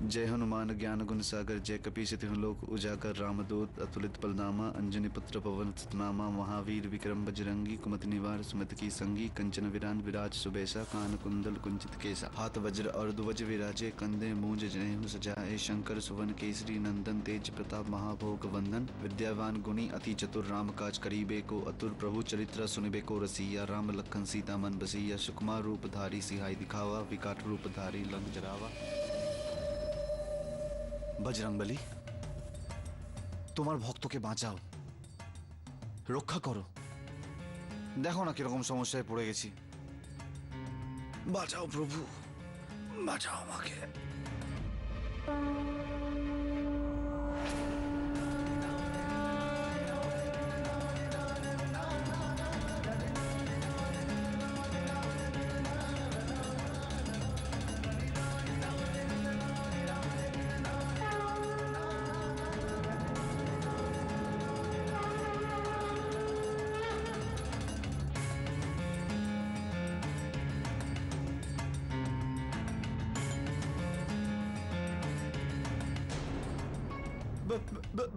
जय हनुमान ज्ञान गुण सागर जय कपीश तिहु लोक उजागर रामदूत अतुलित बलनामा अंजनी पुत्र पवन सतनामा महावीर विक्रम बजरंगी कुमति निवार सुमति की संगी कंचन विरान विराज सुबेसा कान कुंदल कुंचित केसा हाथ वज्र और ध्वज विराजे कंधे मूंज जनेऊ सजाए शंकर सुवन केसरी नंदन तेज प्रताप महाभोग वंदन विद्यावान गुणी अति चतुर राम काज करीबे को अतुर प्रभु चरित्र सुनिबे को रसिया राम लखन सीता मन बसिया सुकुमार रूप धारी सिहाई दिखावा विकाट रूप धारी लंक जरावा। बजरंगबली তোমার ভক্তকে বাঁচাও রক্ষা করো দেখো না কিরকম সমস্যায় পড়ে গেছি বাঁচাও প্রভু বাঁচাও আমাকে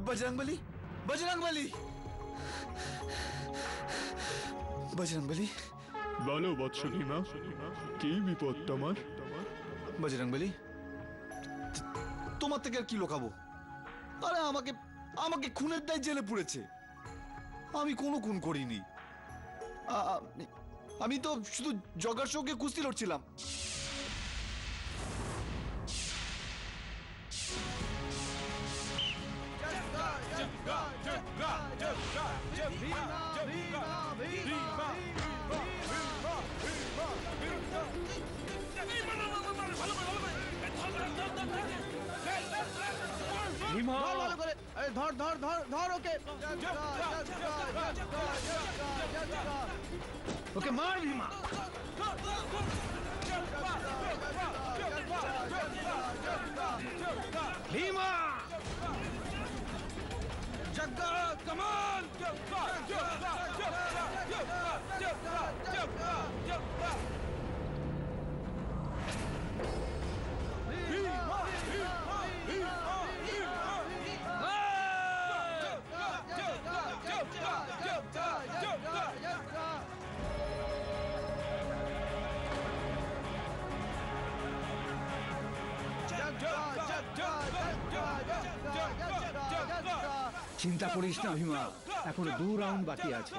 बजरंगबली बजरंगबली बजरंगबली বলো বৎসনীমা কি বিপদ তোমার? বজরংবলী তোমার থেকে আর কি লুকাবো আরে আমাকে আমাকে খুনের দায়ে জেলে পুরেছে আমি কোনো খুন করিনি আমি তো শুধু জগার সঙ্গে কুস্তি লড়ছিলাম ওকে মার ভীমা ভীমা जग्गा कमान চিন্তা করিস না ভীমা এখনো 2 রাউন্ড বাকি আছে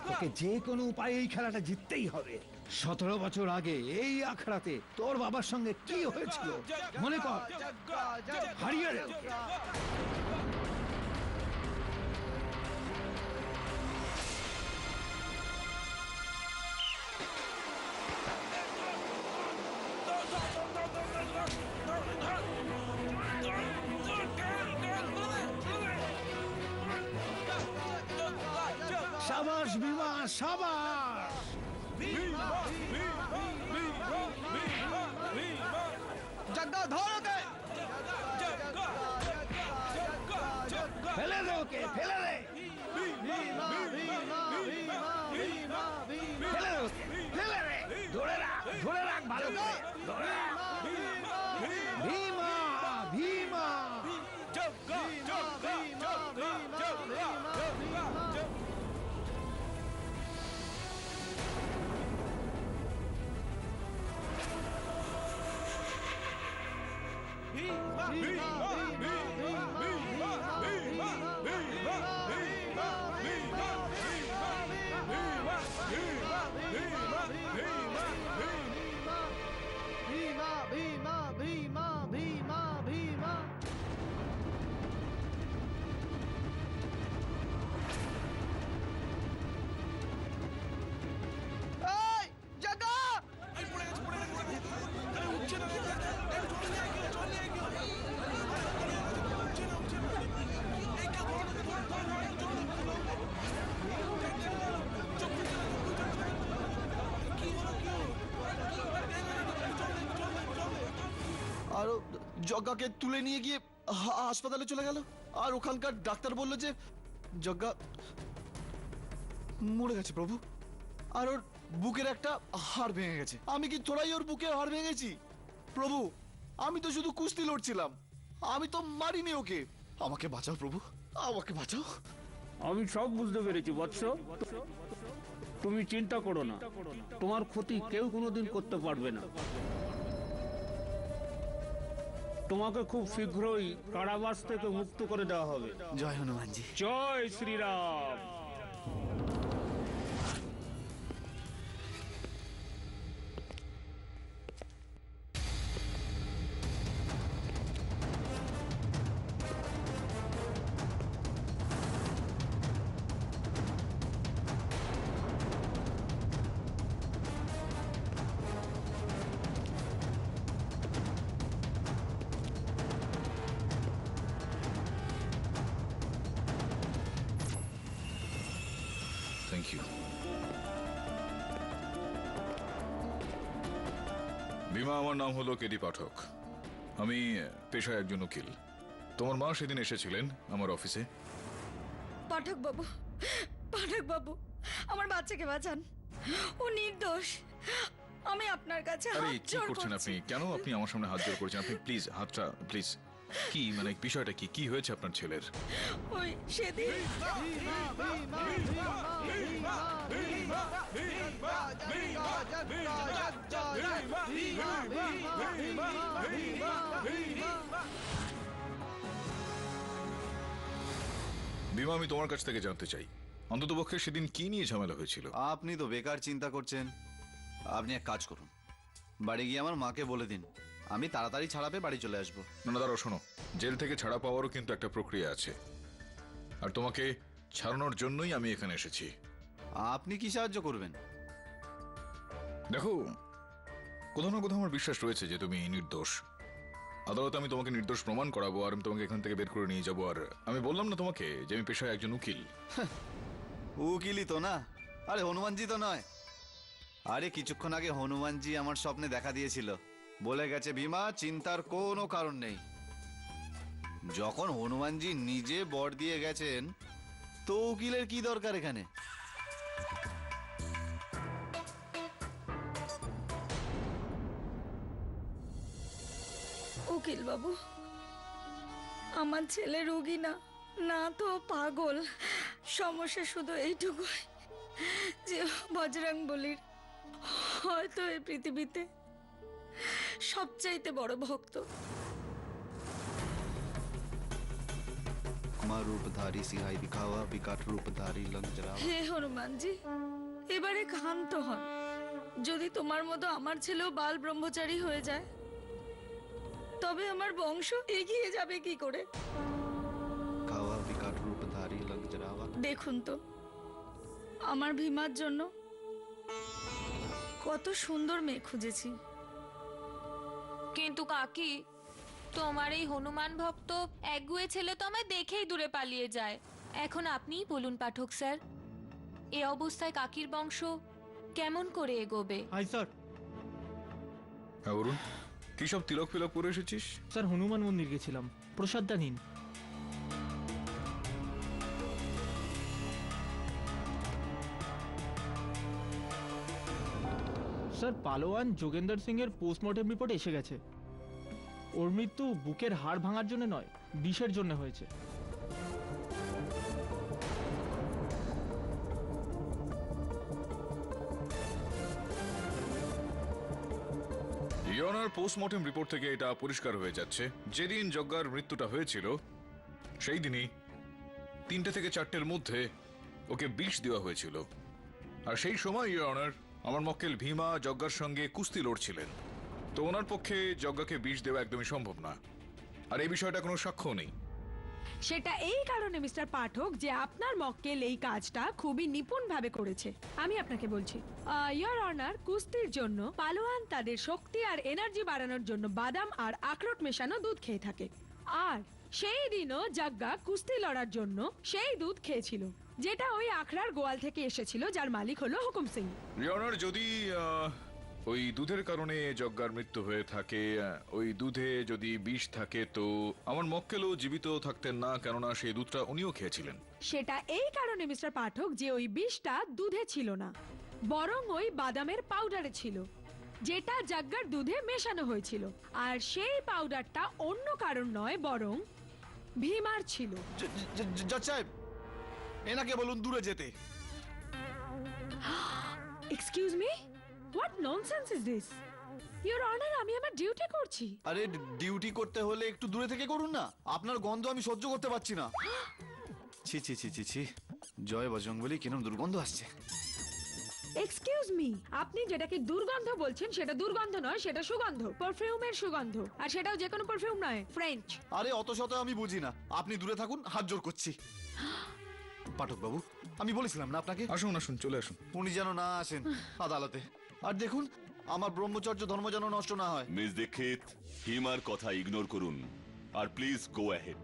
তোকে যে কোনো উপায়ে এই খেলাটা জিততেই হবে 17 বছর আগে এই আখড়াতে তোর বাবার সঙ্গে কি হয়েছিল মনে কর হারিয়ে রে शाबाश भीमा शाबाश जग्गा धरो के फैले दे ओके फैले दे फैले दे फैले दे धरे राख भालो करे धरे राख भीमा भीमा जग्गा जग्गा जग्गा जग्गा আর জগাকে তুলে নিয়ে গিয়ে হাসপাতালে চলে গেল আর ওখানকার ডাক্তার বলল যে জগা মরে গেছে প্রভু আর ওর বুকের একটা হাড় ভেঙে গেছে আমি কি তোরাই ওর বুকে হাড় ভেঙেছি প্রভু আমি তো শুধু কুস্তি লড়ছিলাম, আমি তো মারিনি ওকে। আমাকে বাঁচাও প্রভু, আমাকে বাঁচাও। আমি সব বুঝতে পেরেছি বৎস, তুমি চিন্তা করো না, তোমার ক্ষতি কেউ কোনোদিন করতে পারবে না। তোমাকে খুব শীঘ্রই কারাবাস থেকে মুক্ত করে দেওয়া হবে। জয় হনুমানজি। জয় শ্রীরাম। Thank you. বিমা, আমার নাম হলো কেডি পাঠক। আমি পেশায় একজন উকিল। তোমার মা সেদিন এসেছিলেন আমার অফিসে। পাঠক বাবু, পাঠক বাবু, আমার বাচ্চাকে বাঁচান, ও নির্দোষ। আমি আপনার কাছে আরে হাত কি জোড় করছেন করছি। আপনি? কেন আপনি আমার সামনে হাত জোড় করছেন? আপনি প্লিজ হাতটা প্লিজ। কি মানে বিষয়টা কি? কি হয়েছে আপনার ছেলের? ওই সেদিন বিমা, আমি তোমার কাছ থেকে জানতে চাই অন্ততপক্ষে সেদিন কি নিয়ে ঝামেলা হয়েছিল। আপনি তো বেকার চিন্তা করছেন। আপনি এক কাজ করুন, বাড়ি গিয়ে আমার মাকে বলে দিন আমি তাড়াতাড়ি ছাড়া পেয়ে বাড়ি চলে আসবো। না না, দাঁড়াও, শোনো, জেল থেকে ছাড়া পাওয়ারও কিন্তু একটা প্রক্রিয়া আছে, আর তোমাকে ছাড়ানোর জন্যই আমি এখানে এসেছি। আপনি কি সাহায্য করবেন? দেখো, কোথাও না কোথাও আমার বিশ্বাস রয়েছে যে তুমি নির্দোষ। আদালতে আমি তোমাকে নির্দোষ প্রমাণ করাবো, আর আমি তোমাকে এখান থেকে বের করে নিয়ে যাবো। আর আমি বললাম না তোমাকে যে আমি পেশায় একজন উকিল? উকিলই তো না, আরে হনুমানজি তো নয়। আরে কিছুক্ষণ আগে হনুমানজি আমার স্বপ্নে দেখা দিয়েছিল, বলে গেছে ভীমা চিন্তার কোনো কারণ নেই। যখন হনুমানজি নিজে বর দিয়ে গেছেন তো উকিলের কি দরকার এখানে? উকিল বাবু, আমার ছেলে রোগী না, না তো পাগল। সমস্যা শুধু এইটুকু যে বজরং বলির হয়তো এই পৃথিবীতে সবচাইতে বড় ভক্ত। রূপধারী সিহাই দিখাওয়া, বিকাট রূপধারী লঞ্জরা। হে হনুমানজি, এবারে ক্ষান্ত হন। যদি তোমার মতো আমার ছেলেও বাল ব্রহ্মচারী হয়ে যায় তবে আমার বংশ এগিয়ে যাবে কি করে? খাওয়া বিকাট রূপধারী লঞ্জরাওয়া। দেখুন তো আমার ভীমার জন্য কত সুন্দর মেয়ে খুঁজেছি। কিন্তু কাকি, তোমার এই হনুমান ভক্ত একগুয়ে ছেলে তো আমায় দেখেই দূরে পালিয়ে যায়। এখন আপনিই বলুন পাঠক স্যার, এ অবস্থায় কাকির বংশ কেমন করে এগোবে? Hi sir. হ্যাঁ বলুন, কি সব তিলক ফিলক করে এসেছিস? স্যার হনুমান মন্দির গেছিলাম, প্রসাদটা নিন। স্যার পালোয়ান যোগেন্দর সিং এর পোস্টমর্টেম রিপোর্ট এসে গেছে। ওর মৃত্যু বুকের হাড় ভাঙার জন্য নয়, বিষের জন্য হয়েছে। ইয়নার পোস্টমর্টেম রিপোর্ট থেকে এটা পরিষ্কার হয়ে যাচ্ছে, যেদিন যজ্ঞার মৃত্যুটা হয়েছিল সেই দিনই 3টে থেকে 4টের মধ্যে ওকে বিষ দেওয়া হয়েছিল। আর সেই সময় ইয়নার আমার মক্কেল ভীমা যজ্ঞার সঙ্গে কুস্তি লড়ছিলেন। তো ওনার পক্ষে যজ্ঞাকে বিষ দেওয়া একদমই সম্ভব না, আর এই বিষয়টা কোনো সাক্ষ্য নেই। সেটা এই কারণে মিস্টার পাঠক যে আপনার মক্কেল এই কাজটা খুবই নিপুণভাবে করেছে। আমি আপনাকে বলছি, ইয়োর অনার, কুস্তির জন্য পালোয়ান তাদের শক্তি আর এনার্জি বাড়ানোর জন্য বাদাম আর আখরোট মেশানো দুধ খেয়ে থাকে। আর সেই দিনও যজ্ঞা কুস্তি লড়ার জন্য সেই দুধ খেয়েছিল, যেটা ওই আখড়ার গোয়াল থেকে এসেছিল, যার মালিক হলো হুকুম সিং। ইয়নার, যদি ওই দুধের কারণে যজ্ঞার মৃত্যু হয়ে থাকে, ওই দুধে যদি বিষ থাকে, তো আমার মক্কেলও জীবিত থাকতেন না, কেননা সেই দুধটা উনিও খেয়েছিলেন। সেটা এই কারণে মিস্টার পাঠক যে ওই বিষটা দুধে ছিল না, বরং ওই বাদামের পাউডারে ছিল। যেটা জাগ্গার দুধে মেশানো হয়েছিল, আর সেই পাউডারটা অন্য কারণ নয় বরং ভীমার ছিল। জজ সাহেব, এনাকে বলুন দূরে যেতে। Excuse me, what nonsense is this? Your honour, আমি আমার ডিউটি করছি। আরে ডিউটি করতে হলে একটু দূরে থেকে করুন না, আপনার গন্ধ আমি সহ্য করতে পারছি না। ছি ছি ছি ছি ছি, জয় বজরংবলী, কিরম দুর্গন্ধ আসছে। এক্সকিউজ মি, আপনি যেটাকে দুর্গন্ধ বলছেন সেটা দুর্গন্ধ নয়, সেটা সুগন্ধ, পারফিউমের সুগন্ধ, আর সেটাও যে কোনো পারফিউম নয়, ফ্রেঞ্চ। আরে অত শত আমি বুঝি না, আপনি দূরে থাকুন, হাত জোর করছি। পাঠক বাবু, আমি বলেছিলাম না আপনাকে। আসুন আসুন, চলে আসুন। উনি যেন না আসেন আদালতে। আর দেখুন, আমার ব্রহ্মচর্য ধর্ম যেন নষ্ট না হয়। মিস দীক্ষিত, হিমার কথা ইগনোর করুন আর please go ahead.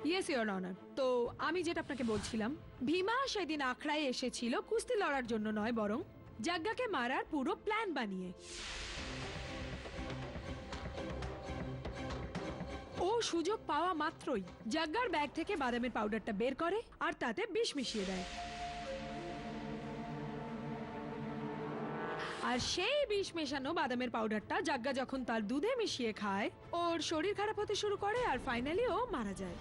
Yes your honour. তো আমি যেটা আপনাকে বলছিলাম, ভীমা সেদিন আখড়ায় এসেছিল কুস্তি লড়ার জন্য নয়, বরং জাগ্গাকে মারার পুরো প্ল্যান বানিয়ে। ও সুযোগ পাওয়া মাত্রই জাগ্গার ব্যাগ থেকে বাদামের পাউডারটা বের করে আর তাতে বিষ মিশিয়ে দেয়। আর সেই বিষ মেশানো বাদামের পাউডারটা জাগ্গা যখন তার দুধে মিশিয়ে খায়, ওর শরীর খারাপ হতে শুরু করে আর ফাইনালি ও মারা যায়।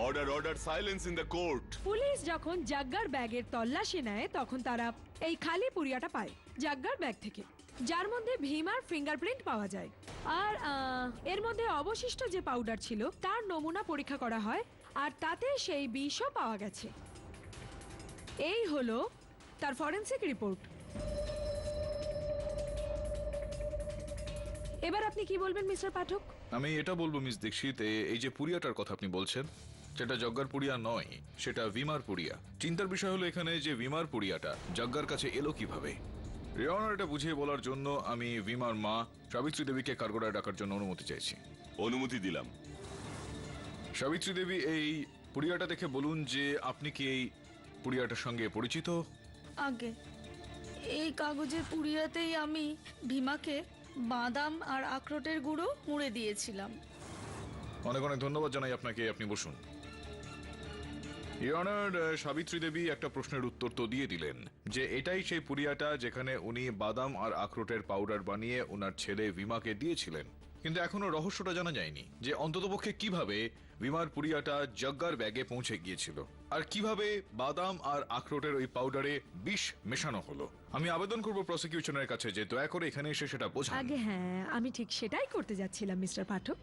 Order order, silence in the court. Police যখন জাগ্গার ব্যাগের তল্লাশি নেয় তখন তারা এই খালি পুড়িয়াটা পায় জাগ্গার ব্যাগ থেকে, যার মধ্যে ভীমার ফিঙ্গারপ্রিন্ট পাওয়া যায়। আর এর মধ্যে অবশিষ্ট যে পাউডার ছিল তার নমুনা পরীক্ষা করা হয়, আর তাতে সেই বিষও পাওয়া গেছে। এই হলো তার ফরেনসিক রিপোর্ট। এবার আপনি কি বলবেন মিস্টার পাঠক? আমি এটা বলবো মিস দীক্ষিত, এই যে পুরিয়াটার কথা আপনি বলছেন, সেটা যজ্ঞার পুরিয়া নয়, সেটা ভিমার পুরিয়া। চিন্তার বিষয় হলো এখানে যে ভিমার পুরিয়াটা যজ্ঞার কাছে এলো কিভাবে। রিয়নার এটা বুঝিয়ে বলার জন্য আমি ভিমার মা সাবিত্রী দেবীকে কাঠগড়ায় ডাকার জন্য অনুমতি চাইছি। অনুমতি দিলাম। সাবিত্রী দেবী, এই পুরিয়াটা দেখে বলুন যে আপনি কি এই পুরিয়াটার সঙ্গে পরিচিত? আগে এই কাগজের পুড়িয়াতেই আমি ভীমাকে বাদাম আর আখরোটের গুঁড়ো মুড়ে দিয়েছিলাম। অনেক অনেক ধন্যবাদ জানাই আপনাকে, আপনি বসুন। ইয়নার, সাবিত্রী দেবী একটা প্রশ্নের উত্তর তো দিয়ে দিলেন যে এটাই সেই পুরিয়াটা যেখানে উনি বাদাম আর আখরোটের পাউডার বানিয়ে ওনার ছেলে ভিমাকে দিয়েছিলেন। কিন্তু এখনো রহস্যটা জানা যায়নি যে অন্ততপক্ষে কিভাবে ভিমার পুরিয়াটা যজ্ঞার ব্যাগে পৌঁছে গিয়েছিল, আর কিভাবে বাদাম আর আখরোটের ওই পাউডারে বিষ মেশানো হলো। আমি আবেদন করব প্রসিকিউশনের কাছে যে দয়া করে এখানে এসে সেটা বোঝান। আগে হ্যাঁ, আমি ঠিক সেটাই করতে যাচ্ছিলাম মিস্টার পাঠক।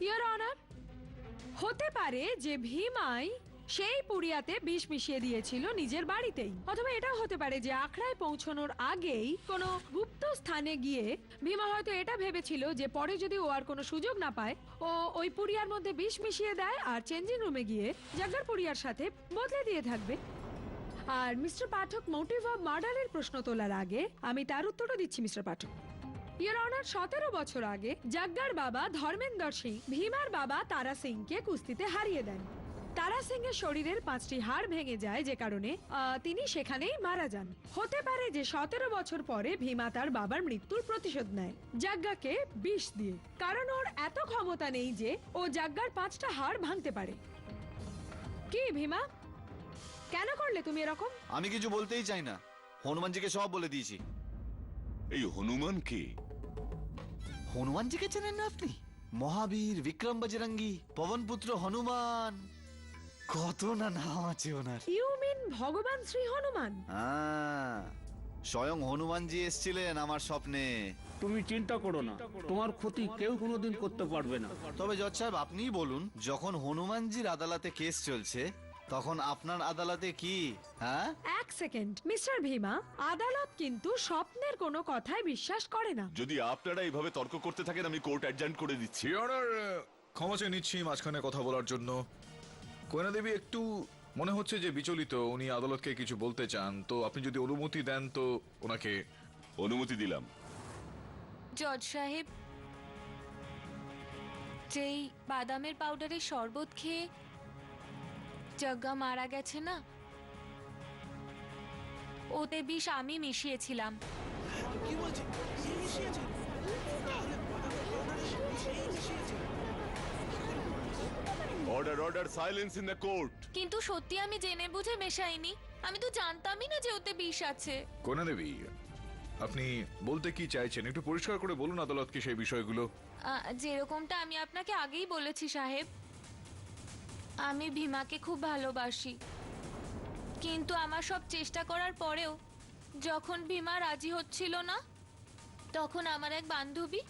ইওর অনার, হতে পারে যে ভীমাই সেই পুরিয়াতে বিষ মিশিয়ে দিয়েছিল নিজের বাড়িতেই, অথবা এটাও হতে পারে যে আখড়ায় পৌঁছানোর আগেই কোনো গুপ্ত স্থানে গিয়ে ভীমা হয়তো এটা ভেবেছিল যে পরে যদি ও আর কোনো সুযোগ না পায়, ও ওই পুরিয়ার মধ্যে বিষ মিশিয়ে দেয় আর চেঞ্জিং রুমে গিয়ে জাগ্গার পুরিয়ার সাথে বদলে দিয়ে থাকবে। আর মিস্টার পাঠক মোটিভ অফ মার্ডারের প্রশ্ন তোলার আগে আমি তার উত্তরও দিচ্ছি মিস্টার পাঠক। ইওর অনার, 17 বছর আগে জাগ্গার বাবা ধর্মেন্দর সিং ভীমার বাবা তারা সিংকে কুস্তিতে হারিয়ে দেন। তারা সিং এর শরীরের 5টি হাড় ভেঙে যায়, যে কারণে তিনি সেখানেই মারা যান। হতে পারে যে 17 বছর পরে ভীমা তার বাবার মৃত্যুর প্রতিশোধ নেয় জাগ্গাকে বিষ দিয়ে, কারণ ওর এত ক্ষমতা নেই যে ও জাগ্গার 5টা হাড় ভাঙতে পারে। কি ভীমা, কেন করলে তুমি এরকম? আমি কিছু বলতেই চাই না, হনুমানজিকে সব বলে দিয়েছি। এই হনুমান কে? হনুমানজিকে চেনেন না আপনি? মহাবীর, বিক্রম বজরঙ্গী, পবনপুত্র হনুমান, কত না নাম আছে ওনার। ইউ মিন ভগবান শ্রী হনুমান? স্বয়ং হনুমানজি এসেছিলেন আমার স্বপ্নে। তুমি চিন্তা করো না, তোমার ক্ষতি কেউ কোনোদিন করতে পারবে না। তবে জজ সাহেব, আপনিই বলুন, যখন হনুমানজির আদালতে কেস চলছে তখন আপনার আদালতে কি? হ্যাঁ, এক সেকেন্ড মিস্টার ভীমা, আদালত কিন্তু স্বপ্নের কোনো কথায় বিশ্বাস করে না। যদি আপনারা এইভাবে তর্ক করতে থাকেন আমি কোর্ট অ্যাডজার্ন করে দিচ্ছি। ইয়নার, ক্ষমা চেয়ে নিচ্ছি মাঝখানে কথা বলার জন্য। কোয়েনা দেবী একটু মনে হচ্ছে যে বিচলিত, উনি আদালতকে কিছু বলতে চান, তো আপনি যদি অনুমতি দেন তো ওনাকে। অনুমতি দিলাম। জজ সাহেব, যেই বাদামের পাউডারের শরবত খেয়ে যজ্ঞা মারা গেছে না, ওতে বিষ আমি মিশিয়েছিলাম। কি বলছে? কি মিশিয়েছে? তাহলে বাদামের পাউডারে সেই মিশিয়েছে। Order order silence in the court. কিন্তু সত্যি আমি জেনে বুঝে মেশাইনি। আমি তো জানতামই না যে ওতে বিষ আছে। কোনা দেবী, আপনি বলতে কি চাইছেন একটু পরিষ্কার করে বলুন আদালতকে সেই বিষয়গুলো। যেরকমটা আমি আপনাকে আগেই বলেছি সাহেব, আমি ভীমাকে খুব ভালোবাসি। কিন্তু আমার সব চেষ্টা করার পরেও যখন ভীমা রাজি হচ্ছিল না, তখন আমার এক বান্ধবী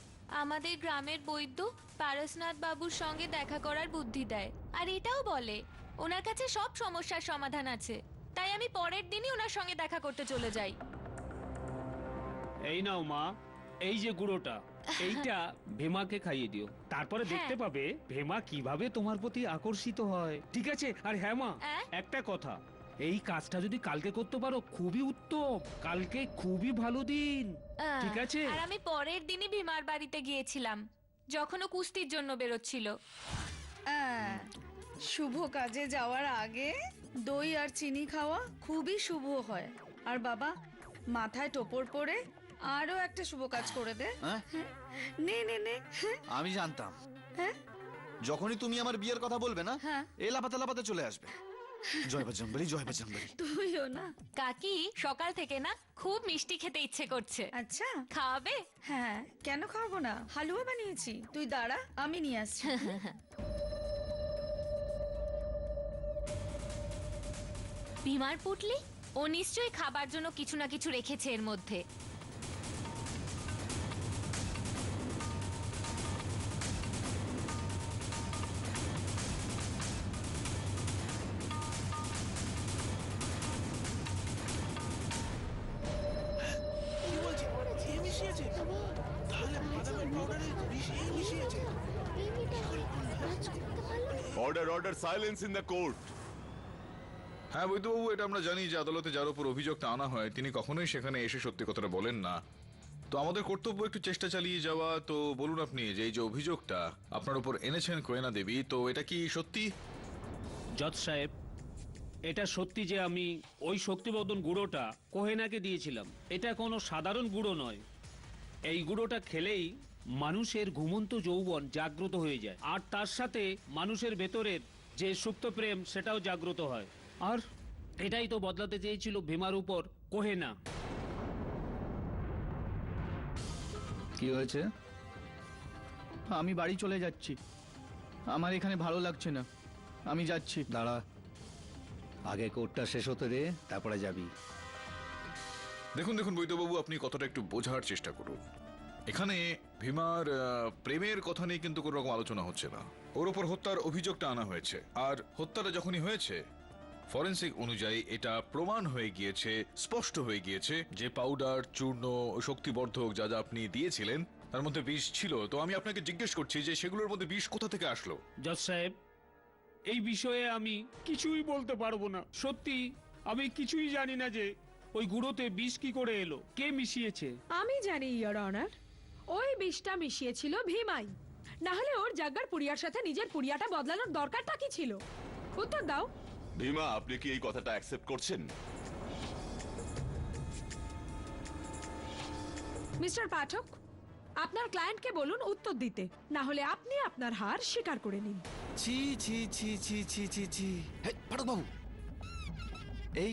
আমাদের গ্রামের বৈদ্য পারসনাথ বাবুর সঙ্গে দেখা করার বুদ্ধি দেয়, আর এটাও বলে ওনার কাছে সব সমস্যার সমাধান আছে। তাই আমি পরের দিনই ওনার সঙ্গে দেখা করতে চলে যাই। এই নাও মা, এই যে গুঁড়োটা, এইটা ভেমাকে খাইয়ে দিও। তারপরে দেখতে পাবে ভেমা কিভাবে তোমার প্রতি আকর্ষিত হয়। ঠিক আছে? আর হ্যাঁ মা, একটা কথা, এই কাজটা যদি কালকে করতে পারো খুবই উত্তম। কালকে খুবই ভালো দিন, ঠিক আছে? আর আমি পরের দিনই ভীমার বাড়িতে গিয়েছিলাম যখন ও কুস্তির জন্য বেরোচ্ছিল। শুভ কাজে যাওয়ার আগে দই আর চিনি খাওয়া খুবই শুভ হয়। আর বাবা, মাথায় টোপর পরে আরো একটা শুভ কাজ করে দে। নে নে নে। আমি জানতাম হ্যাঁ, যখনই তুমি আমার বিয়ের কথা বলবে না, হ্যাঁ, এ লাপাতে লাপাতে চলে আসবে। জয় বজরংবলী, জয় বজরংবলী। তুইও না। কাকি সকাল থেকে না খুব মিষ্টি খেতে ইচ্ছে করছে। আচ্ছা, খাওয়াবে? হ্যাঁ, কেন খাওয়াবো না? হালুয়া বানিয়েছি, তুই দাঁড়া, আমি নিয়ে আসছি। ভীমার পুটলি, ও নিশ্চয়ই খাবার জন্য কিছু না কিছু রেখেছে এর মধ্যে। কি বলছে? এ মিশিয়েছে? তাহলে বাদামের পাউডারে বিষ এই মিশিয়েছে। Order order silence in the court. হ্যাঁ বৈদ্যবাবু, এটা আমরা জানি যে আদালতে যার উপর অভিযোগটা আনা হয় তিনি কখনোই সেখানে এসে সত্যি কথাটা বলেন না। তো আমাদের কর্তব্য একটু চেষ্টা চালিয়ে যাওয়া। তো বলুন আপনি যে এই যে অভিযোগটা আপনার উপর এনেছেন কোয়েনা দেবী, তো এটা কি সত্যি? জজ সাহেব, এটা সত্যি যে আমি ওই শক্তিবর্ধন গুঁড়োটা কোহেনাকে দিয়েছিলাম। এটা কোনো সাধারণ গুঁড়ো নয়। এই গুঁড়োটা খেলেই মানুষের ঘুমন্ত যৌবন জাগ্রত হয়ে যায়, আর তার সাথে মানুষের ভেতরের যে সুপ্ত প্রেম সেটাও জাগ্রত হয়। আর এটাই তো বদলাতে চেয়েছিল ভীমার উপর কোহেনা। কি হয়েছে? আমি বাড়ি চলে যাচ্ছি, আমার এখানে ভালো লাগছে না, আমি যাচ্ছি। দাঁড়া, আগে কোর্টটা শেষ হতে দে, তারপরে যাবি। দেখুন দেখুন বৈদ্যবাবু, আপনি কতটা একটু বোঝার চেষ্টা করুন। এখানে ভীমার প্রেমের কথা নিয়ে কিন্তু কোনো রকম আলোচনা হচ্ছে না। ওর ওপর হত্যার অভিযোগটা আনা হয়েছে, আর হত্যাটা যখনই হয়েছে ফরেন্সিক অনুযায়ী এটা প্রমাণ হয়ে গিয়েছে, স্পষ্ট হয়ে গিয়েছে যে পাউডার, চূর্ণ, শক্তিবর্ধক যা যা আপনি দিয়েছিলেন তার মধ্যে বিষ ছিল। তো আমি আপনাকে জিজ্ঞেস করছি যে সেগুলোর মধ্যে বিষ কোথা থেকে আসলো? জজ সাহেব, এই বিষয়ে আমি কিছুই বলতে পারবো না। সত্যি আমি কিছুই জানি না যে ওই গুঁড়োতে বিষ কি করে এলো, কে মিশিয়েছে। আমি জানি ইয়োর অনার, ওই বিষটা মিশিয়েছিল ভীমাই। না হলে ওর জাগার পুড়িয়ার সাথে নিজের পুড়িয়াটা বদলানোর দরকারটা কি ছিল? উত্তর দাও। ভীমা, আপনি কি এই কথাটা অ্যাকসেপ্ট করছেন? মিস্টার পাঠক, আপনার ক্লায়েন্টকে বলুন উত্তর দিতে, না হলে আপনি আপনার হার স্বীকার করে নিন। ছি ছি ছি ছি ছি ছি ছি। হে পাঠক বাবু, এই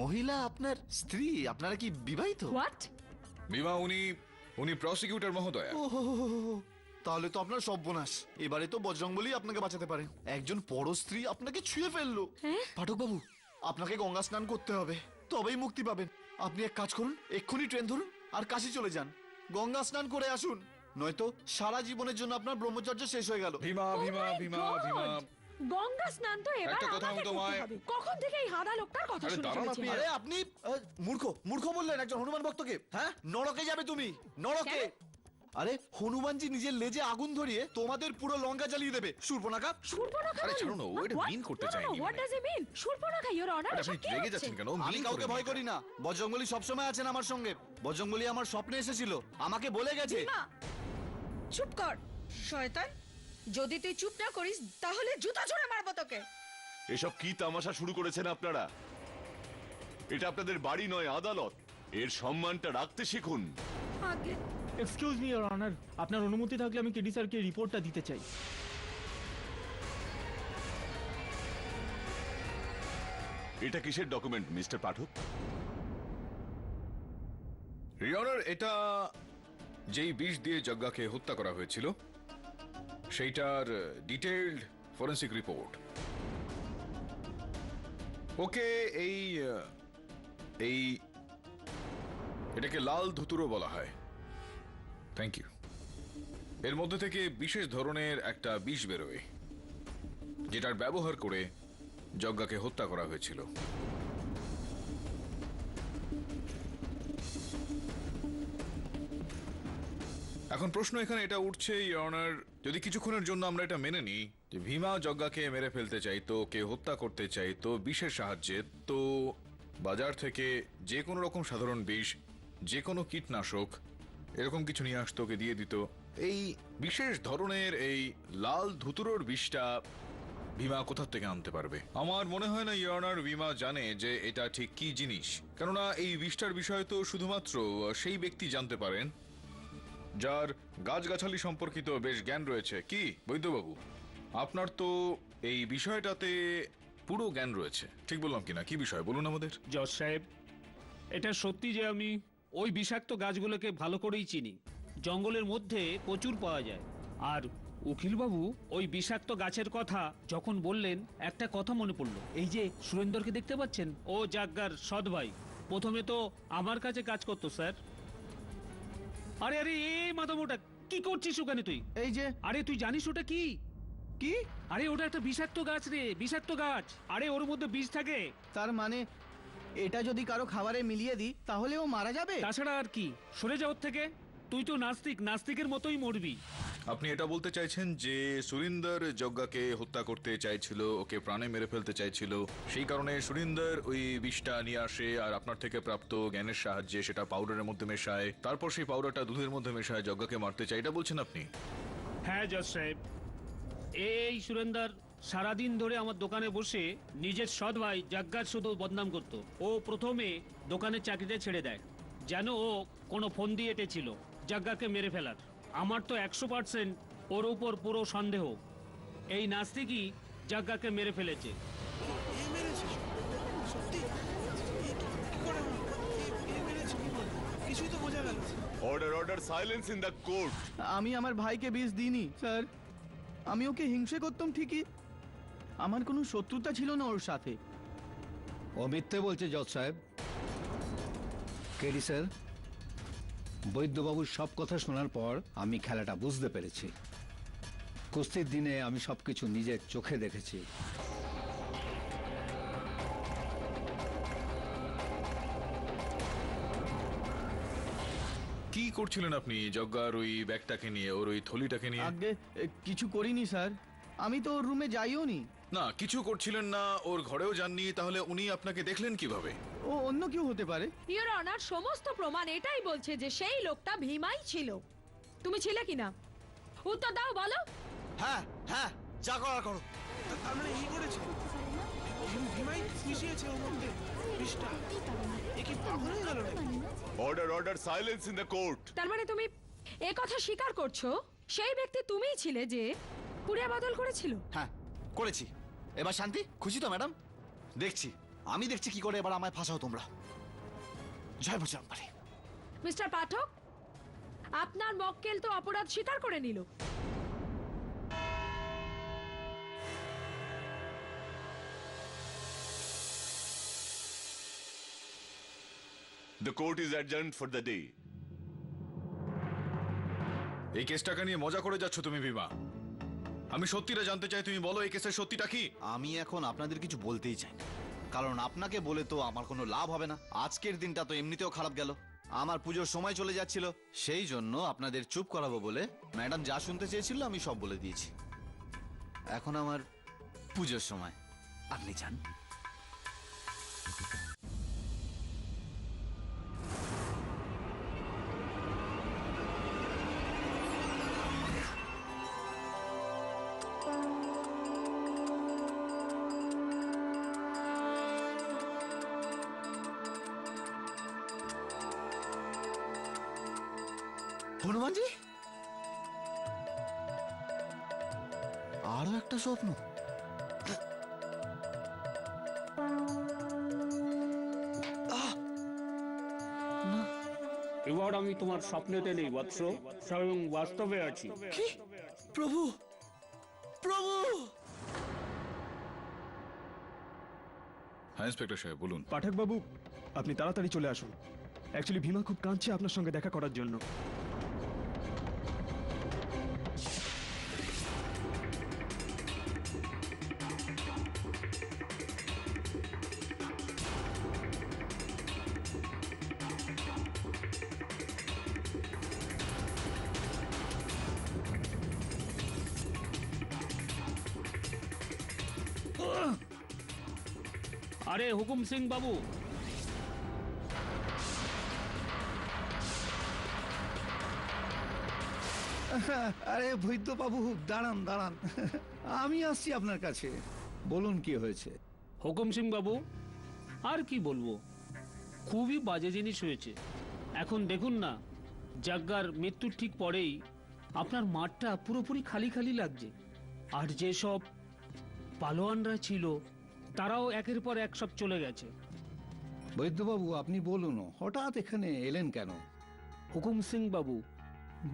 মহিলা আপনার স্ত্রী? আপনারা কি বিবাহিত? হোয়াট? ভীমা উনি প্রসিকিউটর মহোদয়া। তাহলে তো আপনার সর্বনাশ। এবারে তো বজরংবলী আপনাকে বাঁচাতে পারে। একজন পরস্ত্রী আপনাকে ছুঁয়ে ফেললো। পাঠক বাবু, আপনাকে গঙ্গা স্নান করতে হবে, তবেই মুক্তি পাবেন। আপনি এক কাজ করুন, এক্ষুনি ট্রেন ধরুন আর কাশি চলে যান, গঙ্গা স্নান করে আসুন, নয়তো সারা জীবনের জন্য আপনার ব্রহ্মচর্য শেষ হয়ে গেল। ভীমা ভীমা ভীমা ভীমা, গঙ্গা স্নান তো এবার একটা কথা আমাকে তোমায়- করতে হবে। কখন থেকে এই হাদা লোকটার কথা আরে শুনে দাঁড়ান চলেছি। আপনি। আরে আপনি মূর্খ মূর্খ বললেন একজন হনুমান ভক্তকে? হ্যাঁ, নরকে যাবে তুমি, নরকে। আরে হনুমানজি নিজের লেজে আগুন ধরিয়ে তোমাদের পুরো লঙ্কা জ্বালিয়ে দেবে। শূর্পণখা। শূর্পণখা? আরে ছাড়ুন, ও এটা মিন করতে চাইনি। What does he mean? Shurpanakha your honour, আরে আপনি রেগে যাচ্ছেন কেন? আমি কাউকে ভয় করি না, বজরংবলী সবসময় আছেন আমার সঙ্গে। বজরংবলী আমার স্বপ্নে এসেছিল, আমাকে বলে গেছে। চুপ কর শয়তান, যদি তুই চুপ না করিস তাহলে জুতা ছুঁড়ে মারবো তোকে। এসব কি তামাশা শুরু করেছেন আপনারা? এটা আপনাদের বাড়ি নয়, আদালত। এর সম্মানটা রাখতে শিখুন। আগে এক্সকিউজ মি ইওর অনার, আপনার অনুমতি থাকলে আমি কেডি স্যারকে রিপোর্টটা দিতে চাই। এটা কিসের ডকুমেন্ট মিস্টার পাঠক? রিয়নার, এটা যেই বিষ দিয়ে যজ্ঞাকে হত্যা করা হয়েছিল সেইটার ডিটেইলড ফরেন্সিক রিপোর্ট। ওকে এই এই এটাকে লাল ধুতুরো বলা হয়। Thank you. এর মধ্যে থেকে বিশেষ ধরনের একটা বিষ বেরোয় যেটার ব্যবহার করে যজ্ঞাকে হত্যা করা হয়েছিল। এখন প্রশ্ন এখানে এটা উঠছে, ইওর অনার, যদি কিছুক্ষণের জন্য আমরা এটা মেনে নিই যে ভীমা যজ্ঞাকে মেরে ফেলতে চাইতো, কে হত্যা করতে চাইতো বিষের সাহায্যে, তো বাজার থেকে যে কোনো রকম সাধারণ বিষ, যে কোনো কীটনাশক এরকম কিছু নিয়ে আসতো, ওকে দিয়ে দিত। এই বিশেষ ধরনের এই লাল ধুতুরোর বিষটা ভীমা কোথা থেকে আনতে পারবে? আমার মনে হয় না ইওর অনার ভীমা জানে যে এটা ঠিক কি জিনিস, কেননা এই বিষটার বিষয় তো শুধুমাত্র সেই ব্যক্তি জানতে পারেন যার গাছগাছালি সম্পর্কিত বেশ জ্ঞান রয়েছে। কি বৈদ্যবাবু, আপনার তো এই বিষয়টাতে পুরো জ্ঞান রয়েছে, ঠিক বললাম কিনা? কি বিষয় বলুন আমাদের। জজ সাহেব, এটা সত্যি যে আমি ওই বিষাক্ত গাছগুলোকে ভালো করেই চিনি। জঙ্গলের মধ্যে প্রচুর পাওয়া যায়। আর উকিলবাবু ওই বিষাক্ত গাছের কথা যখন বললেন, একটা কথা মনে পড়লো। এই যে সুরেন্দরকে দেখতে পাচ্ছেন, ও জাগ্গার সৎ ভাই। প্রথমে তো আমার কাছে কাজ করতো স্যার। আরে আরে এই মাথামোটা, কি করছিস ওখানে তুই? এই যে, আরে তুই জানিস ওটা কি? কি? আরে ওটা একটা বিষাক্ত গাছ রে, বিষাক্ত গাছ। আরে ওর মধ্যে বিষ থাকে। তার মানে এটা যদি কারো খাবারে মিলিয়ে দিই তাহলে ও মারা যাবে? তাছাড়া আর কি? সরে যা ওর থেকে। তুই তো নাস্তিক, নাস্তিকের মতোই মরবি। আপনি এটা বলতে চাইছেন যে সুরিন্দর যজ্ঞাকে হত্যা করতে চাইছিল, ওকে প্রাণে মেরে ফেলতে চাইছিল, সেই কারণে সুরিন্দর ওই বিষটা নিয়ে আসে আর আপনার থেকে প্রাপ্ত জ্ঞানের সাহায্যে সেটা পাউডারের মধ্যে মেশায়, তারপর সেই পাউডারটা দুধের মধ্যে মেশায় যজ্ঞাকে মারতে চায়, এটা বলছেন আপনি? হ্যাঁ জজ সাহেব, এই সুরেন্দর সারাদিন ধরে আমার দোকানে বসে নিজের সৎ ভাই জাগ্গার শুধু বদনাম করতো। ও প্রথমে দোকানের চাকরিটা ছেড়ে দেয় যেন ও কোনো ফোন দিয়ে এটেছিল জাগ্গাকে মেরে ফেলার। আমার তো 100% ওর উপর পুরো সন্দেহ। এই নাস্তিকই জাগ্গাকে মেরে ফেলেছে। এ মেরেছে সত্যি? কি করে এ মেরেছে? কি করে? কিছুই তো বোঝা গেল না। Order order, silence in the court. আমি আমার ভাইকে বিষ দিইনি স্যার। আমি ওকে হিংসে করতাম ঠিকই, আমার কোনো শত্রুতা ছিল না ওর সাথে। ও মিথ্যে বলছে জজ সাহেব। কেডি স্যার, বৈদ্যবাবুর সব কথা শোনার পর আমি খেলাটা বুঝতে পেরেছি। কুস্তির দিনে আমি সবকিছু নিজের চোখে দেখেছি। কি করছিলেন আপনি যজ্ঞার ওই ব্যাগটাকে নিয়ে, ওর ওই থলিটাকে নিয়ে? আগে কিছু করিনি স্যার, আমি তো ওর রুমে যাইও নি। না, কিছু করছিলেন না, ওর ঘরেও যাননি, তাহলে উনি আপনাকে দেখলেন কিভাবে? ও অন্য কেউ হতে পারে। ইওর অনার, সমস্ত প্রমাণ এটাই বলছে যে সেই লোকটা ভীমাই ছিল। তুমি ছিলে কিনা? উত্তর দাও, বলো। হ্যাঁ হ্যাঁ, যা করার করো। তার মানে এই করেছে, ভীমাই মিশিয়েছে ওর মধ্যে বিষটা। এ কি পাগল হয়ে গেল নাকি? Order order, silence in the court. তার মানে তুমি এ কথা স্বীকার করছো সেই ব্যক্তি তুমিই ছিলে যে পুড়িয়া বদল করেছিল? হ্যাঁ করেছি। এবার শান্তি, খুশি তো ম্যাডাম? আমি দেখছি কি করে এবার আমায় ফাঁসাও তোমরা। জয় বজরংবলী। মিস্টার পাঠক, আপনার মক্কেল তো অপরাধ স্বীকার করে নিল। The court is adjourned for the day. এই কেসটাকে নিয়ে মজা করে যাচ্ছ তুমি ভীমা। আমি সত্যিটা জানতে চাই, তুমি বলো এই কেসের সত্যিটা কি? আমি এখন আপনাদের কিছু বলতেই চাই না, কারণ আপনাকে বলে তো আমার কোনো লাভ হবে না। আজকের দিনটা তো এমনিতেও খারাপ গেল, আমার পুজোর সময় চলে যাচ্ছিল, সেই জন্য আপনাদের চুপ করাবো বলে ম্যাডাম যা শুনতে চেয়েছিল আমি সব বলে দিয়েছি। এখন আমার পুজোর সময়, আপনি যান। হনুমানজি, আরো একটা স্বপ্ন। আমি তোমার স্বপ্নেতে নেই বৎস, স্বয়ং বাস্তবে আছি। কি প্রভু, প্রভু! হ্যাঁ ইন্সপেক্টর সাহেব বলুন। পাঠক বাবু, আপনি তাড়াতাড়ি চলে আসুন। অ্যাকচুয়ালি ভীমা খুব কাঁদছে আপনার সঙ্গে দেখা করার জন্য। আরে হুকুম সিং বাবু, আরে বৈদ্য বাবু, দাঁড়ান দাঁড়ান, আমি আসছি আপনার কাছে। বলুন কি হয়েছে? হুকুম সিং বাবু, আর কি বলবো, খুবই বাজে জিনিস হয়েছে। এখন দেখুন না, জাগ্গার মৃত্যুর ঠিক পরেই আপনার মাঠটা পুরোপুরি খালি খালি লাগছে। আর যেসব পালোয়ানরা ছিল তারাও একের পর এক সব চলে গেছে। বৈদ্যবাবু, আপনি বলুন, হঠাৎ এখানে এলেন কেন? হুকুম সিং বাবু,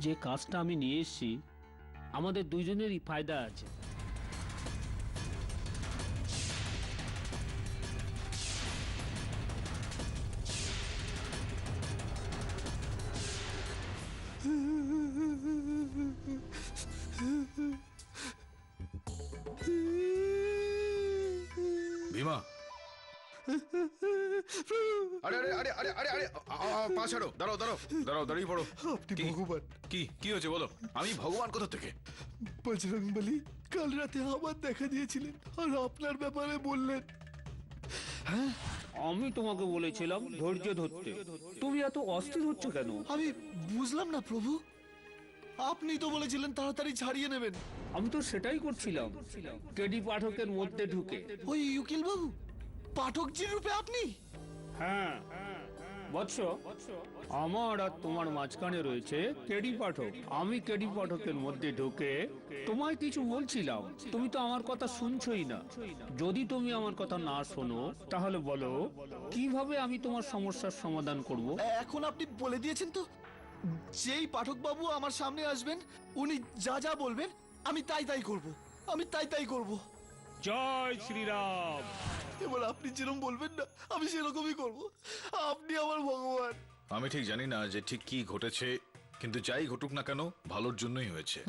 যে কাজটা আমি নিয়ে এসেছি আমাদের দুইজনেরই ফায়দা আছে। ভীমা, আরে আরে আরে আরে আরে আরে পা ছাড়ো, দাঁড়াও দাঁড়াও দাঁড়াও, দাঁড়িয়ে পড়ো। আপনি কি? ভগবান! কি কি হয়েছে বলো? আমি ভগবান কোথা থেকে? বজরংবলী কাল রাতে আমার দেখা দিয়েছিলেন আর আপনার ব্যাপারে বললেন। আমি তোমাকে বলেছিলাম ধৈর্য ধরতে, তুমি এত অস্থির হচ্ছ কেন? আমি বুঝলাম না প্রভু, আপনি তো বলেছিলেন তাড়াতাড়ি ছাড়িয়ে নেবেন। আমি তো সেটাই করছিলাম, কেডি পাঠকের মধ্যে ঢুকে। ওই উকিল বাবু, পাঠকজির রূপে আপনি? হ্যাঁ বৎস, আমার আর তোমার মাঝখানে রয়েছে কেডি পাঠক। আমি কেডি পাঠকের মধ্যে ঢুকে তোমায় কিছু বলছিলাম, তুমি তো আমার কথা শুনছই না। যদি তুমি আমার কথা না শোনো তাহলে বলো কিভাবে আমি তোমার সমস্যার সমাধান করব। এখন আপনি বলে দিয়েছেন তো, যেই পাঠক বাবু আমার সামনে আসবেন উনি যা যা বলবেন আমি তাই তাই করব, আমি তাই তাই করব। জয় শ্রীরাম। এবার আপনি যেরকম বলবেন না আমি সেরকমই করব, আপনি আমার ভগবান। আমি ঠিক জানি না যে ঠিক কি ঘটেছে, কিন্তু যাই ঘটুক না কেন ভালোর জন্যই হয়েছে।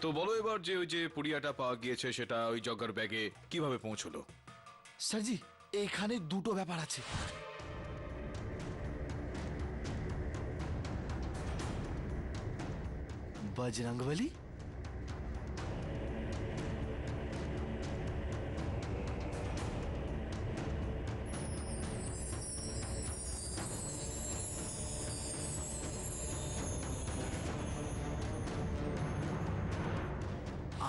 তো বলো এবার, যে ওই যে পুড়িয়াটা পাওয়া গিয়েছে সেটা ওই জগার ব্যাগে কিভাবে পৌঁছলো? স্যারজি, এখানে দুটো ব্যাপার আছে। বজরংবলী,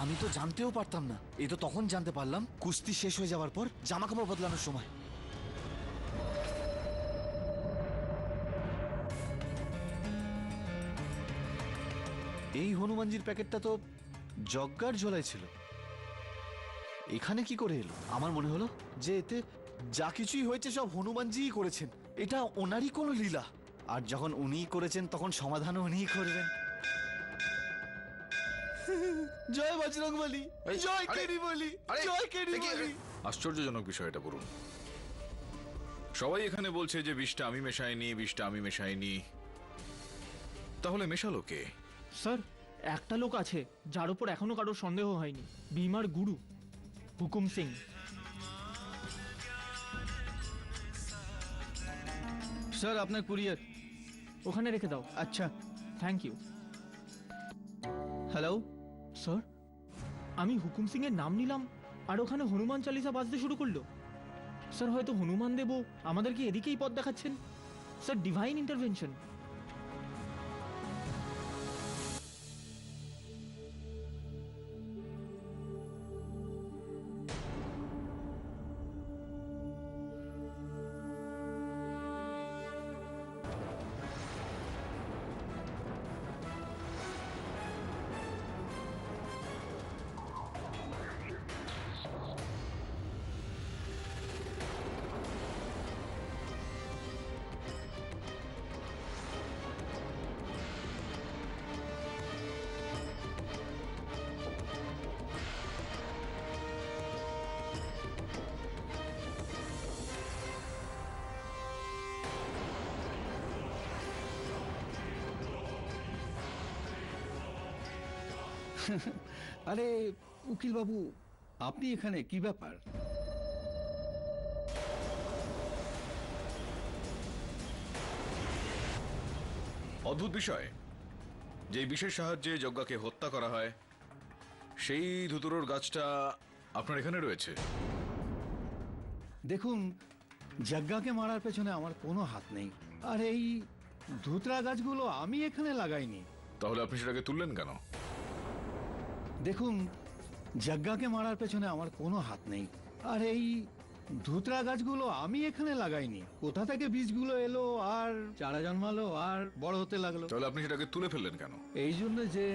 আমি তো জানতেও পারতাম না, এই তো তখন জানতে পারলাম কুস্তি শেষ হয়ে যাওয়ার পর জামা কাপড় বদলানোর সময়। এই হনুমানজির প্যাকেটটা তো জগ্গার ঝোলায় ছিল, এখানে কি করে এলো? আমার মনে হলো যে এতে যা কিছুই হয়েছে সব হনুমানজিই করেছেন, এটা ওনারই কোনো লীলা। আর যখন উনিই করেছেন তখন সমাধানও উনিই করবেন। জয় বজরংবলী, জয় কেডি বলি, জয় কেডি বলি। আশ্চর্যজনক বিষয় এটা বলুন। সবাই এখানে বলছে যে বিষটা আমি মেশাইনি, বিষটা আমি মেশাইনি, তাহলে মেশালো কে? স্যার, একটা লোক আছে যার উপর এখনো কারোর সন্দেহ হয়নি, ভীমার গুরু হুকুম সিং। স্যার, আপনার কুরিয়ার ওখানে রেখে দাও। আচ্ছা, থ্যাংক ইউ। হ্যালো স্যার, আমি হুকুম সিং এর নাম নিলাম আর ওখানে হনুমান চালিসা বাজতে শুরু করলো। স্যার, হয়তো হনুমান দেব আমাদেরকে এদিকেই পথ দেখাচ্ছেন। Sir, divine intervention. আরে উকিল বাবু, আপনি এখানে কি ব্যাপার? অদ্ভুত বিষয়, যে বিশেষ সাহায্যে যজ্ঞাকে হত্যা করা হয় সেই ধুতুরোর গাছটা আপনার এখানে রয়েছে। দেখুন, যজ্ঞাকে মারার পেছনে আমার কোনো হাত নেই, আর এই ধুতরা গাছগুলো আমি এখানে লাগাইনি। তাহলে আপনি সেটাকে তুললেন কেন? দেখুন, যজ্ঞাকে মারার পেছনে আমার কোনো হাত নেই, আর এই ধুতরা গাছগুলো আমি এখানে লাগাইনি। কোথা থেকে বীজগুলো এলো আর চারা জন্মালো আর বড় হতে লাগলো। তাহলে আপনি সেটাকে তুলে ফেললেন কেন? এই জন্য যে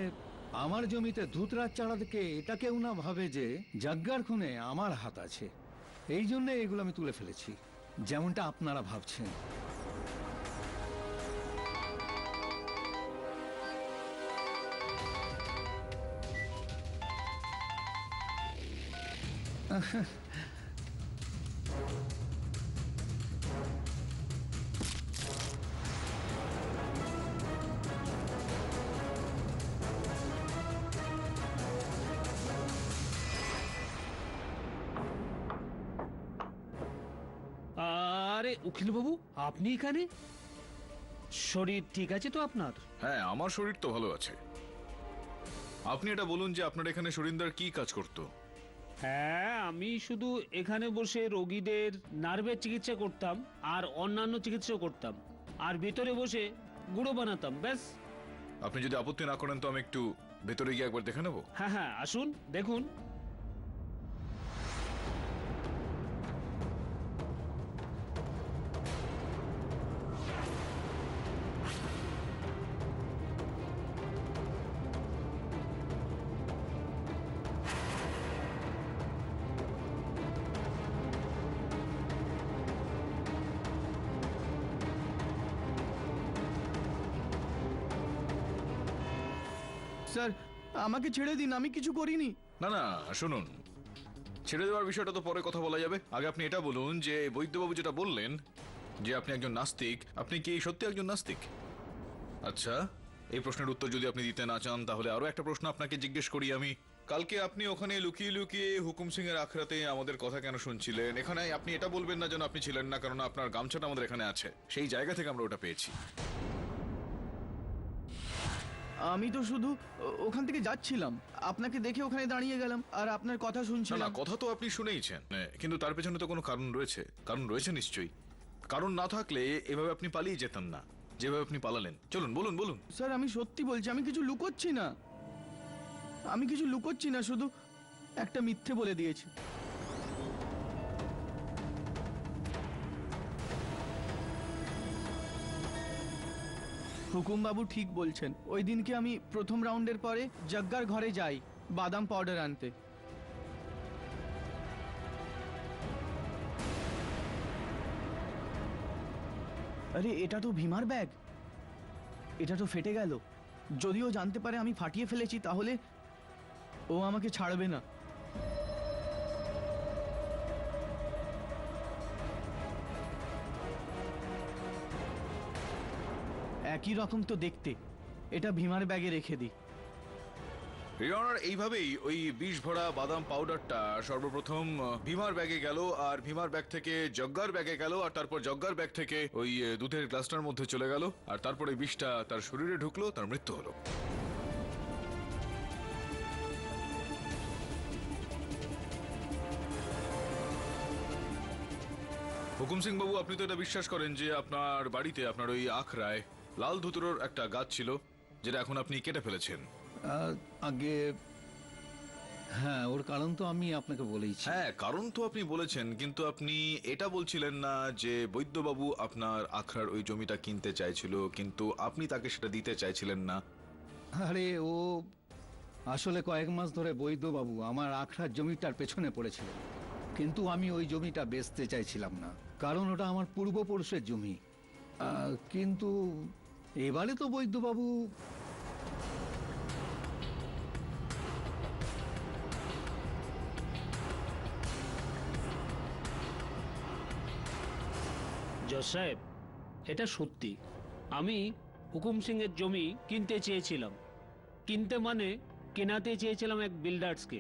আমার জমিতে ধুতরার চারা থেকে এটা কেউ না ভাবে যে যজ্ঞার খুনে আমার হাত আছে, এই জন্য এগুলো আমি তুলে ফেলেছি, যেমনটা আপনারা ভাবছেন। আরে উকিলবাবু, আপনি এখানে? শরীর ঠিক আছে তো আপনার? হ্যাঁ, আমার শরীর তো ভালো আছে। আপনি এটা বলুন যে আপনার এখানে সুরিন্দর কি কাজ করতো? হ্যাঁ, আমি শুধু এখানে বসে রোগীদের নার্ভের চিকিৎসা করতাম আর অন্যান্য চিকিৎসাও করতাম, আর ভিতরে বসে গুঁড়ো বানাতাম, ব্যাস। আপনি যদি আপত্তি না করেন তো আমি একটু ভেতরে গিয়ে একবার দেখে নেবো। হ্যাঁ হ্যাঁ, আসুন, দেখুন। স্যার, আমাকে ছেড়ে দিন, আমি কিছু করিনি। না না, শুনুন, ছেড়ে দেওয়ার বিষয়টা তো পরে কথা বলা যাবে। আগে আপনি এটা বলুন যে বৈদ্যবাবু যেটা বললেন যে আপনি একজন নাস্তিক, আপনি কি সত্যি একজন নাস্তিক? আচ্ছা, এই প্রশ্নের উত্তর যদি আপনি দিতে না চান তাহলে আরো একটা প্রশ্ন আপনাকে জিজ্ঞেস করি আমি। কালকে আপনি ওখানে লুকিয়ে লুকিয়ে হুকুম সিং এর আখড়াতে আমাদের কথা কেন শুনছিলেন? এখানে আপনি এটা বলবেন না যেন আপনি ছিলেন না, কারণ আপনার গামছাটা আমাদের এখানে আছে, সেই জায়গা থেকে আমরা ওটা পেয়েছি। আমি তো শুধু ওখান থেকে যাচ্ছিলাম, আপনাকে দেখে ওখানে দাঁড়িয়ে গেলাম আর আপনার কথা না শুনছিলাম। না, কথা তো আপনি শুনেইছেন, কিন্তু তার পেছনে তো কোনো কারণ রয়েছে। কারণ রয়েছে নিশ্চয়ই। কারণ না থাকলে এভাবে আপনি পালিয়ে যেতেন না যেভাবে আপনি পালালেন। চলুন, বলুন বলুন। স্যার, আমি সত্যি বলছি, আমি কিছু লুকোচ্ছি না, আমি কিছু লুকোচ্ছি না, শুধু একটা মিথ্যে বলে দিয়েছি। হুকুম বাবু ঠিক বলছেন, ওই দিনকে আমি প্রথম রাউন্ডের পরে যজ্ঞার ঘরে যাই বাদাম পাউডার আনতে। আরে, এটা তো ভীমার ব্যাগ, এটা তো ফেটে গেল। যদিও জানতে পারে আমি ফাটিয়ে ফেলেছি তাহলে ও আমাকে ছাড়বে না। একই রকম তো দেখতে, এটা ভীমার ব্যাগে রেখে দিই। রিওনার এইভাবেই ওই বিষ ভরা বাদাম পাউডারটা সর্বপ্রথম ভীমার ব্যাগে গেল, আর ভীমার ব্যাগ থেকে যজ্ঞার ব্যাগে গেল, আর তারপর যজ্ঞার ব্যাগ থেকে ওই দুধের গ্লাসটার মধ্যে চলে গেল, আর তারপরে বিষটা তার শরীরে ঢুকলো, তার মৃত্যু হলো। হুকুম সিং বাবু, আপনি তো এটা বিশ্বাস করেন যে আপনার বাড়িতে, আপনার ওই আখড়ায় লাল ধুতুরোর একটা গাছ ছিল যেটা এখন আপনি কেটে ফেলেছেন? আগে হ্যাঁ, ওর কারণ তো আমি আপনাকে বলেইছি। হ্যাঁ, কারণ তো আপনি বলেছেন, কিন্তু আপনি এটা বলছিলেন না যে বৈদ্যবাবু আপনার আখড়ার ওই জমিটা কিনতে চাইছিল, কিন্তু আপনি তাকে সেটা দিতে চাইছিলেন না। আরে, ও আসলে কয়েক মাস ধরে বৈদ্যবাবু আমার আখড়ার জমিটার পেছনে পড়েছিলেন, কিন্তু আমি ওই জমিটা বেচতে চাইছিলাম না, কারণ ওটা আমার পূর্বপুরুষের জমি। কিন্তু এবারে তো বৈদ্যবাবু জজ সাহেব, এটা সত্যি, আমি হুকুম সিং এর জমি কিনতে চেয়েছিলাম। কিনতে মানে কেনাতে চেয়েছিলাম এক বিল্ডার্সকে,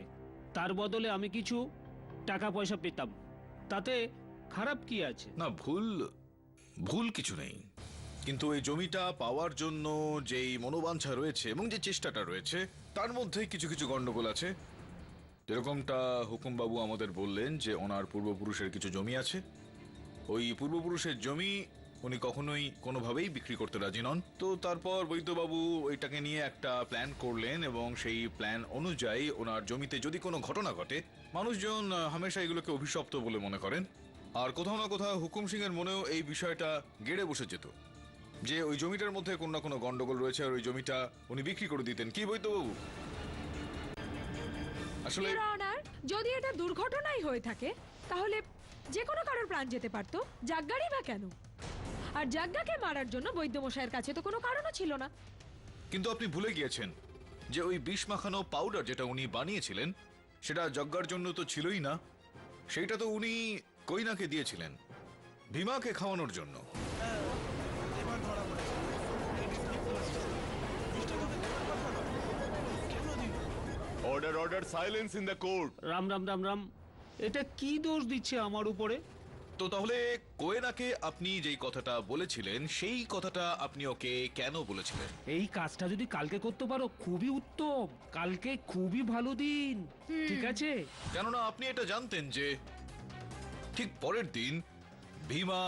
তার বদলে আমি কিছু টাকা পয়সা পেতাম, তাতে খারাপ কি আছে? না, ভুল কিছু নেই, কিন্তু এই জমিটা পাওয়ার জন্য যেই মনোবাঞ্ছা রয়েছে এবং যে চেষ্টাটা রয়েছে তার মধ্যে কিছু কিছু গন্ডগোল আছে। যেরকমটা হুকুমবাবু আমাদের বললেন যে ওনার পূর্বপুরুষের কিছু জমি আছে, ওই পূর্বপুরুষের জমি উনি কখনোই কোনোভাবেই বিক্রি করতে রাজি নন। তো তারপর বৈদ্যবাবু ওইটাকে নিয়ে একটা প্ল্যান করলেন এবং সেই প্ল্যান অনুযায়ী ওনার জমিতে যদি কোনো ঘটনা ঘটে, মানুষজন হামেশা এগুলোকে অভিশপ্ত বলে মনে করেন। আর কোথাও না কোথাও হুকুম সিং এর মনেও এই বিষয়টা গেড়ে বসে যেত যে ওই জমিটার মধ্যে কোনো না কোনো গন্ডগোল রয়েছে আর ওই জমিটা উনি বিক্রি করে দিতেন। কি বৈদ্যবাবু? আসলে Your Honor, যদি এটা দুর্ঘটনাই হয়ে থাকে তাহলে যে কোনো কারোর প্রাণ যেতে পারতো, জাগ্গারই বা কেন? আর জাগ্গাকে মারার জন্য বৈদ্যমশাইয়ের কাছে তো কোনো কারণও ছিল না। কিন্তু আপনি ভুলে গিয়েছেন যে ওই বিষ মাখানো পাউডার যেটা উনি বানিয়েছিলেন সেটা যজ্ঞার জন্য তো ছিলই না, সেইটা তো উনি কৈনাকে দিয়েছিলেন ভীমাকে খাওয়ানোর জন্য। Order order, silence in the court. Ram Ram Ram Ram, এটা কি দোষ দিচ্ছে আমার উপরে? তো তাহলে কোয়েনাকে আপনি যেই কথাটা বলেছিলেন সেই কথাটা আপনি ওকে কেন বলেছিলেন? এই কাজটা যদি কালকে করতে পারো খুবই উত্তম, কালকে খুবই ভালো দিন, ঠিক আছে? কেননা আপনি এটা জানতেন যে ঠিক পরের দিন ভীমা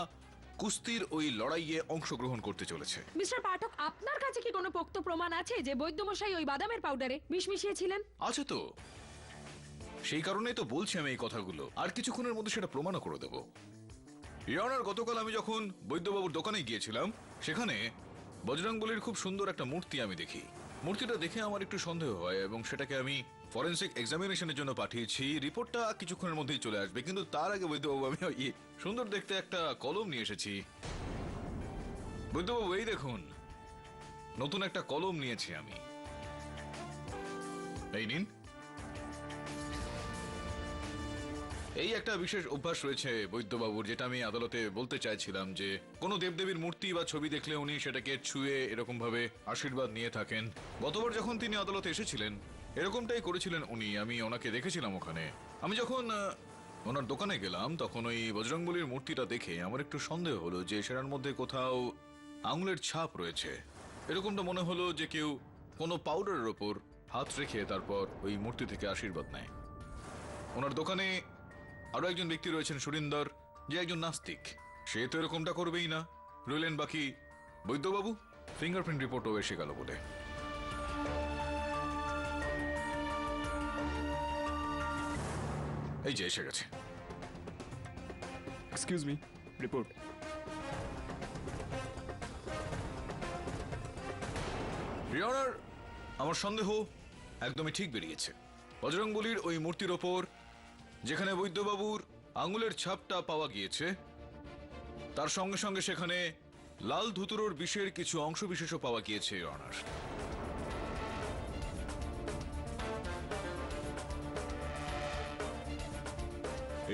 কুস্তির ওই লড়াইয়ে অংশগ্রহণ করতে চলেছে। মিস্টার পাঠক, আপনার কাছে কি কোনো পোক্ত প্রমাণ আছে যে বৈদ্যমশাই ওই বাদামের পাউডারে বিষ মিশিয়েছিলেন? আছে তো, সেই কারণেই তো বলছি আমি এই কথাগুলো, আর কিছুক্ষণের মধ্যে সেটা প্রমাণও করে দেব। ইয়নার, গতকাল আমি যখন বৈদ্যবাবুর দোকানে গিয়েছিলাম সেখানে বজরংবলীর খুব সুন্দর একটা মূর্তি আমি দেখি। মূর্তিটা দেখে আমার একটু সন্দেহ হয় এবং সেটাকে আমি ফরেন্সিক এক্সামিনেশনের জন্য পাঠিয়েছি। রিপোর্টটা কিছুক্ষণের মধ্যেই চলে আসবে, কিন্তু তার আগে বৈদ্যবাবু আমি ওই সুন্দর দেখতে একটা কলম নিয়ে এসেছি। বৈদ্যবাবু এই দেখুন, নতুন একটা কলম নিয়েছি আমি, এই নিন। এই একটা বিশেষ অভ্যাস রয়েছে বৈদ্যবাবুর, যেটা আমি আদালতে বলতে চাইছিলাম, যে কোনো দেবদেবীর মূর্তি বা ছবি দেখলে উনি সেটাকে ছুঁয়ে এরকম ভাবে আশীর্বাদ নিয়ে থাকেন। গতবার যখন তিনি আদালতে এসেছিলেন এরকমটাই করেছিলেন উনি, আমি ওনাকে দেখেছিলাম ওখানে। আমি যখন ওনার দোকানে গেলাম তখন ওই বজরংবলীর মূর্তিটা দেখে আমার একটু সন্দেহ হলো যে সেটার মধ্যে কোথাও আঙুলের ছাপ রয়েছে। এরকমটা মনে হলো যে কেউ কোনো পাউডারের ওপর হাত রেখে তারপর ওই মূর্তি থেকে আশীর্বাদ নেয়। ওনার দোকানে আরো একজন ব্যক্তি রয়েছেন সুরিন্দর, যে একজন নাস্তিক, সে তো এরকমটা করবেই না। রইলেন বাকি বৈদ্যবাবু, ফিঙ্গারপ্রিন্ট রিপোর্টও এসে গেল বলে। এই যে এসে গেছে। Excuse me, report. রিয়নার, আমার সন্দেহ একদমই ঠিক বেরিয়েছে। বজরংবলীর ওই মূর্তির ওপর যেখানে বৈদ্যবাবুর আঙুলের ছাপটা পাওয়া গিয়েছে তার সঙ্গে সঙ্গে সেখানে লাল ধুতুরোর বিষের কিছু অংশ বিশেষও পাওয়া গিয়েছে। রিয়নার,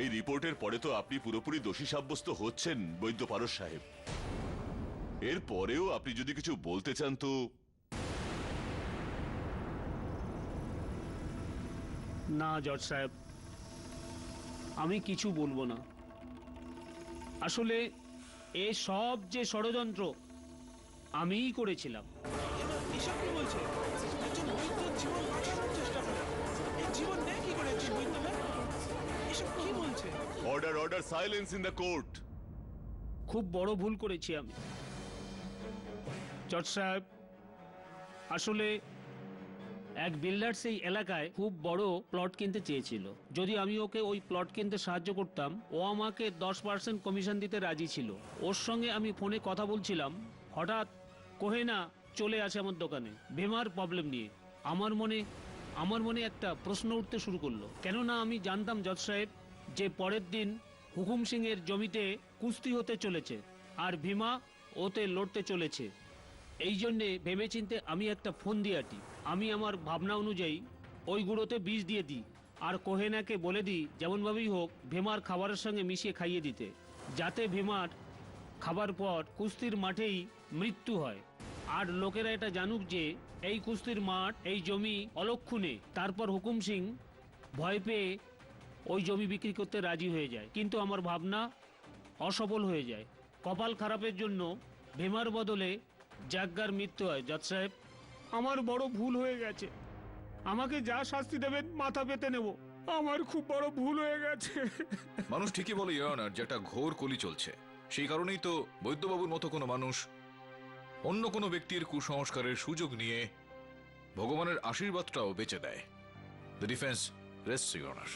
এই রিপোর্টের পরে তো আপনি পুরোপুরি দোষী সাব্যস্ত হচ্ছেন বৈদ্য পারস সাহেব। এর পরেও আপনি যদি কিছু বলতে চান তো। না জজ সাহেব, আমি কিছু বলবো না। আসলে এ সব যে ষড়যন্ত্র আমিই করেছিলাম। Order order, silence in the court. খুব বড় ভুল করেছি আমি জজ সাহেব। আসলে এক বিল্ডার্স এই এলাকায় খুব বড় প্লট কিনতে চেয়েছিল। যদি আমি ওকে ওই প্লট কিনতে সাহায্য করতাম, ও আমাকে 10% কমিশন দিতে রাজি ছিল। ওর সঙ্গে আমি ফোনে কথা বলছিলাম, হঠাৎ কোহেনা চলে আসে আমার দোকানে ভীমার প্রবলেম নিয়ে। আমার মনে একটা প্রশ্ন উঠতে শুরু করলো, কেননা আমি জানতাম জজ সাহেব যে পরের দিন হুকুম সিং এর জমিতে কুস্তি হতে চলেছে আর ভীমা ওতে লড়তে চলেছে। এই জন্যে ভেবেচিন্তে আমি একটা ফোন দিয়ে আটি। আমি আমার ভাবনা অনুযায়ী ওই গুঁড়োতে বিষ দিয়ে দিই আর কোহেনাকে বলে দিই যেমনভাবেই হোক ভীমার খাবারের সঙ্গে মিশিয়ে খাইয়ে দিতে, যাতে ভীমার খাবার পর কুস্তির মাঠেই মৃত্যু হয়। আর লোকেরা এটা জানুক যে এই কুস্তির মাঠ, এই জমি অলক্ষণে। তারপর হুকুম সিং ভয় পেয়ে ওই জমি বিক্রি করতে রাজি হয়ে যায়, কিন্তু আমার ভাবনা অসফল হয়ে যায়। কপাল খারাপের জন্য ভীমার বদলে জাগ্গার মৃত্যু হয়। জজ সাহেব, আমার বড় ভুল হয়ে গেছে, আমাকে যা শাস্তি দেবেন মাথা পেতে নেব। আমার খুব বড় ভুল হয়ে গেছে। মানুষ ঠিকই বলে ইওর অনার যে একটা ঘোর কলি চলছে। সেই কারণেই তো বৈদ্যবাবুর মতো কোনো মানুষ অন্য কোনো ব্যক্তির কুসংস্কারের সুযোগ নিয়ে ভগবানের আশীর্বাদটাও বেঁচে দেয়। The defence রেস্টস your honour.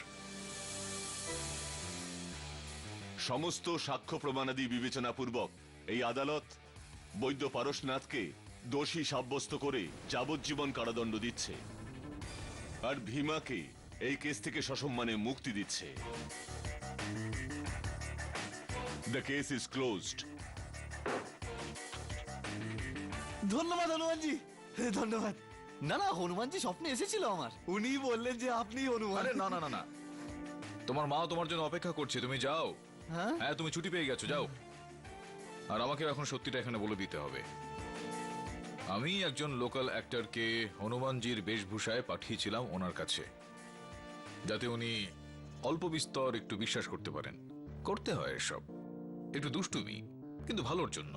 সমস্ত সাক্ষ্য প্রমাণাদি বিবেচনাপূর্বক এই আদালত বৈদ্য পারশনাথকে দোষী সাব্যস্ত করে যাবজ্জীবন কারাদণ্ড দিচ্ছে, আর ভীমাকে এই কেস থেকে সসম্মানে মুক্তি দিচ্ছে। The case is closed. ধন্যবাদ হনুমানজি, ধন্যবাদ। না না, হনুমানজি স্বপ্নে এসেছিল আমার, উনি বললেন যে আপনি হনুমান। আরে না না না না, তোমার মা তোমার জন্য অপেক্ষা করছে, তুমি যাও। হ্যাঁ হ্যাঁ, তুমি ছুটি পেয়ে গেছো, যাও। আর আমাকে এখন সত্যিটা এখানে বলে দিতে হবে। আমি একজন লোকাল অ্যাক্টরকে হনুমানজির বেশভূষায় পাঠিয়েছিলাম ওনার কাছে, যাতে উনি অল্প বিস্তর একটু বিশ্বাস করতে পারেন। করতে হয় এসব, একটু দুষ্টুমি, কিন্তু ভালোর জন্য।